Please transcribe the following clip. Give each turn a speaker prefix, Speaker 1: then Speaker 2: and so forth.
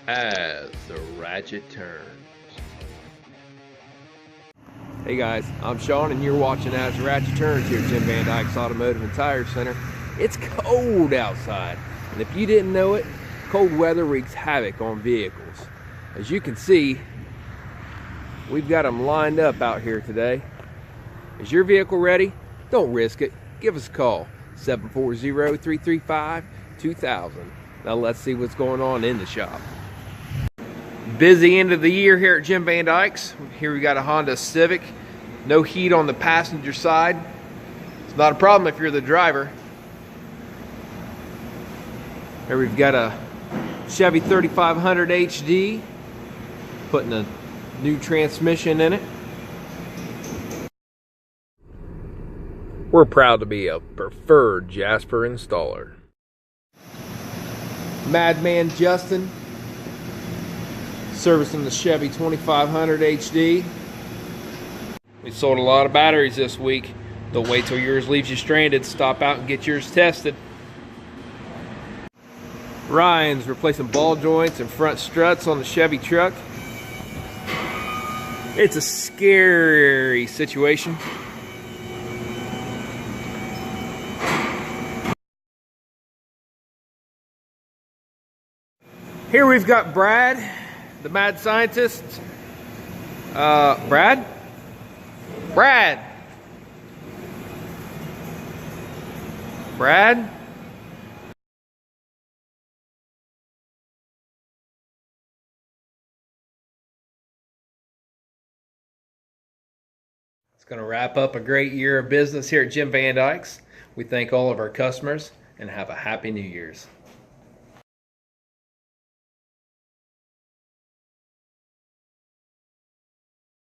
Speaker 1: as the ratchet turns.
Speaker 2: Hey guys, I'm Sean and you're watching As the Ratchet Turns here at Jim Van Dyke's Automotive and Tire Center. It's cold outside, and if you didn't know it, cold weather wreaks havoc on vehicles. As you can see, we've got them lined up out here today. Is your vehicle ready? Don't risk it. Give us a call, 740-335-2000. Now let's see what's going on in the shop. Busy end of the year here at Jim Van Dyke's. Here we got a Honda Civic. No heat on the passenger side. It's not a problem if you're the driver. Here we've got a Chevy 3500 HD. Putting a new transmission in it. We're proud to be a preferred Jasper installer. Madman Justin, servicing the Chevy 2500 HD. We sold a lot of batteries this week. Don't wait till yours leaves you stranded. Stop out and get yours tested. Ryan's replacing ball joints and front struts on the Chevy truck. It's a scary situation. Here we've got Brad, the mad scientist. Brad? Brad? Brad? It's going to wrap up a great year of business here at Jim Van Dyke's. We thank all of our customers and have a happy New Year's.